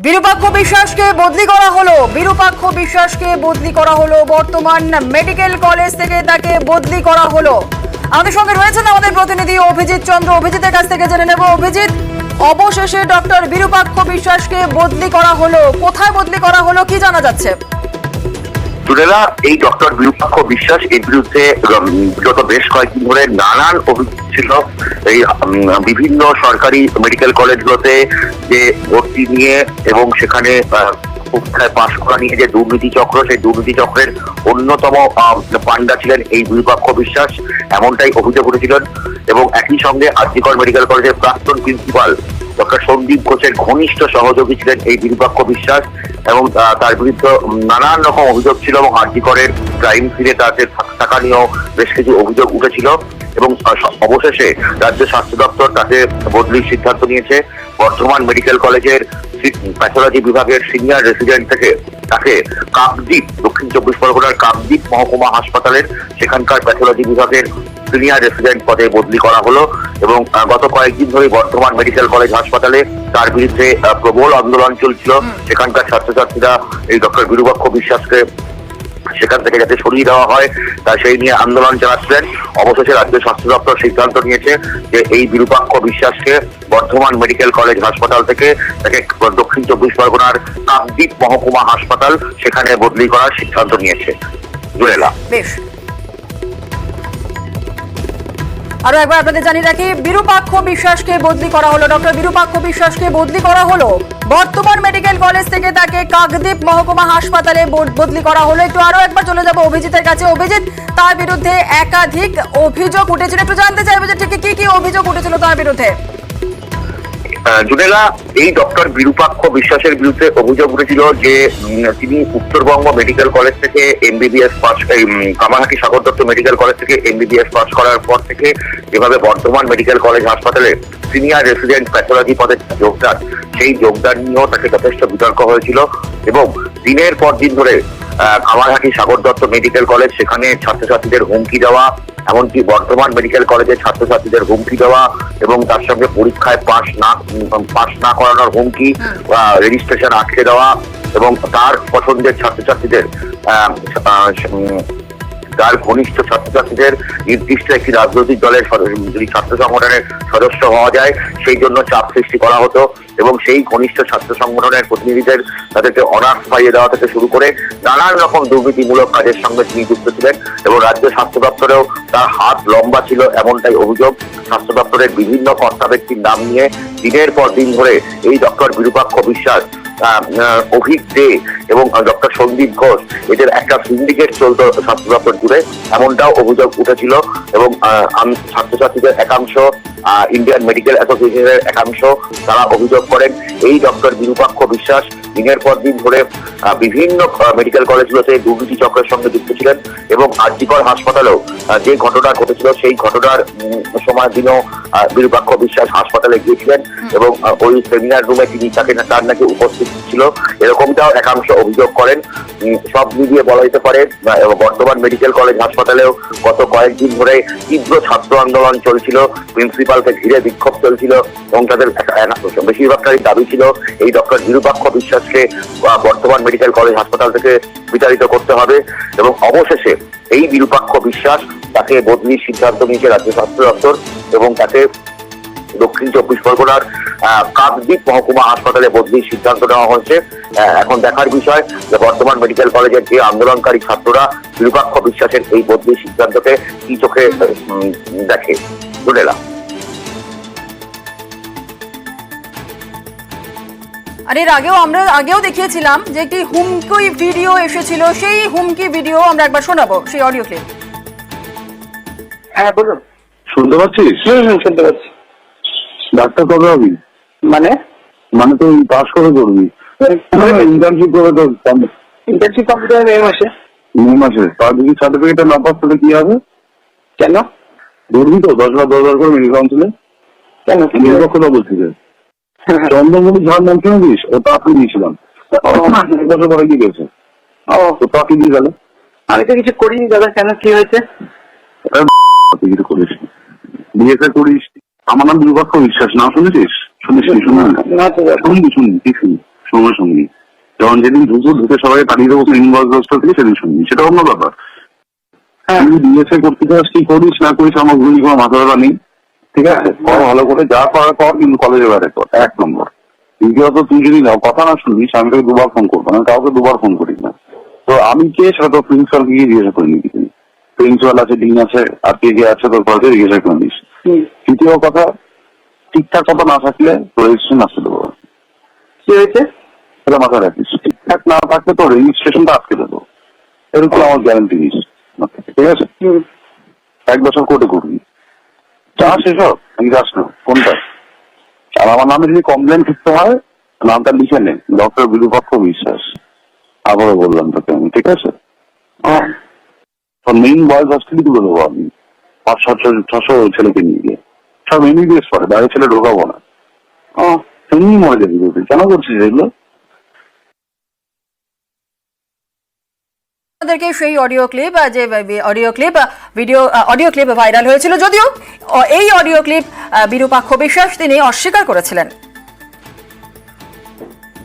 বিরূপাক্ষ বিশ্বাসকে বদলি করা হলো। বিরূপাক্ষ বিশ্বাসকে বদলি করা হলো, বর্তমান মেডিকেল কলেজ থেকে তাকে বদলি করা হলো। আমাদের সঙ্গে রয়েছেন আমাদের প্রতিনিধি অভিজিৎ চন্দ্র। অভিজিতের কাছ থেকে জেনে নেব। অভিজিৎ, অবশেষে ডক্টর বিরূপাক্ষ বিশ্বাসকে বদলি করা হলো, কোথায় বদলি করা হলো, কি জানা যাচ্ছে? তুলেলা, এই ডক্টর বিরূপাক্ষ বিশ্বাস এর বিরুদ্ধে বিগত বেশ কয়েকদিন ধরে নানান অভিযোগ ছিল। এই বিভিন্ন সরকারি মেডিকেল কলেজগুলোতে যে ভর্তি নিয়ে এবং সেখানে পরীক্ষায় পাশ করা নিয়ে যে দুর্নীতি চক্র, সেই দুর্নীতি চক্রের অন্যতম পান্ডা ছিলেন এই বিরূপাক্ষ বিশ্বাস, এমনটাই অভিযোগ উঠেছিলেন। এবং একই সঙ্গে আরজিকর মেডিকেল কলেজের প্রাক্তন প্রিন্সিপাল ডক্টর সন্দীপ ঘোষের ঘনিষ্ঠ সহযোগী ছিলেন এই বিরূপাক্ষ বিশ্বাস, এবং তার বিরুদ্ধে নানান রকম অভিযোগ ছিল এবং আরজিকরের ক্রাইম ফিরে তাদের থাকা নিয়েও বেশ কিছু অভিযোগ উঠেছিল। এবং অবশেষে রাজ্য স্বাস্থ্য দপ্তর তাকে বদলির সিদ্ধান্ত নিয়েছে। বর্ধমান মেডিকেল কলেজের প্যাথোলজি বিভাগের সিনিয়র রেসিডেন্ট থেকে তাকে কাকদ্বীপ, দক্ষিণ চব্বিশ পরগনার কাকদ্বীপ মহকুমা হাসপাতালের সেখানকার প্যাথোলজি বিভাগের সিনিয়র রেসিডেন্ট পদে বদলি করা হলো। এবং গত কয়েকদিন ধরে বর্ধমান মেডিকেল কলেজ হাসপাতালে তার বিরুদ্ধে প্রবল আন্দোলন চলছিল। সেখানকার ছাত্রছাত্রীরা এই ডক্টর বিরূপাক্ষ বিশ্বাসকে সেখান থেকে যাতে সরিয়ে দেওয়া হয় তা সেই নিয়ে আন্দোলন চালাচ্ছিলেন। অবশেষে রাজ্য স্বাস্থ্য দপ্তর সিদ্ধান্ত নিয়েছে যে এই বিরূপাক্ষ বিশ্বাসকে বর্ধমান মেডিকেল কলেজ হাসপাতাল থেকে তাকে দক্ষিণ চব্বিশ পরগনার কাকদ্বীপ মহকুমা হাসপাতাল সেখানে বদলি করার সিদ্ধান্ত নিয়েছে। জুড়েলা, বেশ, আরো একবার আপনাদের জানিয়ে রাখি, বিরূপাক্ষ বিশ্বাসকে বদলি করা হলো। ডক্টর বিরূপাক্ষ বিশ্বাসকে বদলি করা হলো বর্ধমান মেডিকেল কলেজ থেকে তাকে কাকদ্বীপ মহকুমা হাসপাতালে বদলি করা হলো। একটু আরো একবার চলে যাবো অভিজিতের কাছে। অভিজিৎ, তার বিরুদ্ধে একাধিক অভিযোগ উঠেছিল, একটু জানতে চাইবো যে ঠিক কি কি অভিযোগ উঠেছিল তার বিরুদ্ধে। জুনেলা, এই ডক্টর বিরূপাক্ষ বিশ্বাসের বিরুদ্ধে অভিযোগ উঠেছিল যে তিনি উত্তরবঙ্গ মেডিকেল কলেজ থেকে MBBS pass, Kamarhati Sagar Dutta medical college থেকে এমবিবিএস পাস করার পর থেকে যেভাবে বর্ধমান মেডিকেল কলেজ হাসপাতালে সিনিয়র রেসিডেন্ট প্যাথোলজি পদে যোগদান, সেই যোগদান নিয়েও তাকে যথেষ্ট বিতর্ক হয়েছিল। এবং দিনের পর দিন ধরে কামারহাটি সাগর দত্ত মেডিকেল কলেজ সেখানে ছাত্রছাত্রীদের হুমকি দেওয়া, এমনকি বর্ধমান মেডিকেল কলেজের ছাত্রছাত্রীদের হুমকি দেওয়া এবং তার সঙ্গে পরীক্ষায় পাশ না করানোর হুমকি, রেজিস্ট্রেশন আটকে দেওয়া এবং তার পছন্দের ছাত্রছাত্রীদের তার ঘনিষ্ঠ ছাত্রছাত্রীদের নির্দিষ্ট একটি রাজনৈতিক দলের যদি ছাত্র সংগঠনের সদস্য হওয়া যায় সেই জন্য চাপ সৃষ্টি করা হতো। এবং সেই ঘনিষ্ঠ ছাত্র সংগঠনের প্রতিনিধিদের তাদেরকে অনার্স পাইয়ে দেওয়া থেকে শুরু করে নানান রকম দুর্নীতিমূলক কাজের সঙ্গে তিনি যুক্ত ছিলেন। এবং রাজ্য স্বাস্থ্য দপ্তরেও তার হাত লম্বা ছিল, এমনটাই অভিযোগ। স্বাস্থ্য দপ্তরের বিভিন্ন কর্তা ব্যক্তির নাম নিয়ে দিনের পর দিন ধরে এই ডক্টর বিরূপাক্ষ বিশ্বাস, অভিক দে এবং ডক্টর সন্দীপ ঘোষ, এদের একটা সিন্ডিকেট চলত স্বাস্থ্য দপ্তর জুড়ে, এমনটাও অভিযোগ উঠেছিল। এবং ছাত্রছাত্রীদের একাংশ, ইন্ডিয়ান মেডিকেল অ্যাসোসিয়েশনের একাংশ, তারা অভিযোগ করেন এই ডক্টর বিরূপাক্ষ বিশ্বাস দিনের পর দিন ধরে বিভিন্ন মেডিকেল কলেজগুলোতে দুর্নীতি চক্রের সঙ্গে যুক্ত ছিলেন। এবং আরজিকর হাসপাতালেও যে ঘটনা ঘটেছিল সেই ঘটনার সময় দিনও বিরূপাক্ষ বিশ্বাস হাসপাতালে গিয়েছিলেন এবং ওই সেমিনার রুমে তিনি তার নাকি উপস্থিত ছিল, এরকমটাও একাংশ অভিযোগ করেন। সব মিলিয়ে বলা যেতে পারে বর্ধমান মেডিকেল কলেজ হাসপাতালেও গত কয়েকদিন ধরে তীব্র ছাত্র আন্দোলন চলছিল, প্রিন্সিপালকে ঘিরে বিক্ষোভ চলছিল এবং তাদের বেশিরভাগটারই দাবি ছিল এই ডক্টর বিরূপাক্ষ বিশ্বাসকে বর্ধমান মেডিকেল কলেজ হাসপাতাল থেকে বিতাড়িত করতে হবে। এবং অবশেষে এই বিরূপাক্ষ বিশ্বাস তাকে বদলির সিদ্ধান্ত নিয়েছে রাজ্য স্বাস্থ্য দপ্তর এবং তাকে দক্ষিণ চব্বিশ পরগনার কাকদ্বীপ মহকুমা হাসপাতালে বদলির সিদ্ধান্ত নেওয়া হয়েছে। এখন দেখার বিষয় যে বর্ধমান মেডিকেল কলেজের যে আন্দোলনকারী ছাত্ররা বিরূপাক্ষ বিশ্বাসের এই বদলির সিদ্ধান্তকে কি চোখে দেখে। জুনেলা, আর এর আমরা আগেও দেখিয়েছিলাম যে একটি হুমকি ভিডিও এসেছিল, সেই হুমকি ভিডিও আমরা একবার শোনাবো, সেই অডিও ক্লিপ। হ্যাঁ বলুন। শুনতে পাচ্ছিস? শুনতে পাচ্ছি। ডাক্তার কবে হবি? মানে তুই পাস করে করবি? ইন্টার্নশিপ করে তো ইন্টার্নশিপ কমপ্লিট হবে মে মাসে। মে মাসে? তার যদি সার্টিফিকেটটা না পাস তাহলে কি হবে? কেন ধরবি তো 10,000 করে মেডিকেল কাউন্সিলে? কেন নিরপেক্ষতা বলছি যে চন্দ্রমণি ঝাড় নাম শুনেছিস? ওটা আপনি দিয়েছিলাম 1 বছর পরে কি গেছে? তো তাকে দিয়ে গেল। আমি তো কিছু করিনি দাদা। কেন কি হয়েছে? তুই কিছু করিস, বিএসএ করিস। আমার নাম বিরূপাক্ষ বিশ্বাস, না শুনেছিস? শুনিস? না তো শুনবি, ঠিক শুনি। সময় সঙ্গী। যখন যেদিন ঢুকে সবাই পাঠিয়ে দেবো ইনভয়েস থেকে সেদিন সঙ্গী, সেটা অন্য ব্যাপার। তুই ডিএসএ করতে চাস কি করিস না করিস আমার গুলি কোনো মাথা ব্যথা নেই, ঠিক আছে? ভালো করে যা করার কর, কিন্তু কলেজে বেড়ে কর, 1 নম্বর। দ্বিতীয়ত তুই যদি কথা না শুনিস আমি তোকে 2বার ফোন করবো, আমি কাউকে 2বার ফোন করি না। তো আমি কে সেটা তো প্রিন্সিপালকে গিয়ে জিজ্ঞাসা করে নিবি, প্রিন্সিপাল আছে, ডিন আছে, আর কে কে আছে তোর কলেজে জিজ্ঞাসা করে নিস। তৃতীয় কথা, ঠিকঠাক কথা না থাকলে তোর রেজিস্ট্রেশন আসতে দেবো। কি হয়েছে? সেটা মাথায় রাখিস, ঠিকঠাক না থাকলে তোর রেজিস্ট্রেশনটা আটকে দেবো, এরকম আমার গ্যারান্টি দিস, ঠিক আছে? 1 বছর কোর্টে করবি, চাস এসব আমি যাস না কোনটা? আর আমার নামে যদি কমপ্লেন করতে হয় নামটা লিখে নে, ডক্টর বিরূপাক্ষ বিশ্বাস। আবারও বললাম তোকে আমি, ঠিক আছে? তোর মেইন বয়েজ হস্টেলই তুলে দেবো আমি, 500-600 ছেলেকে নিয়ে গিয়ে, সব এমবিবিএস পড়ে, বাইরে ছেলে ঢোকাবো না। এমনি মরে যাবি, কেন করছিস এগুলো? আপনাদেরকে সেই audio clip audio clip viral হয়েছিল, যদিও এই অডিও ক্লিপ বিরূপাক্ষ বিশ্বাস তিনি অস্বীকার করেছিলেন।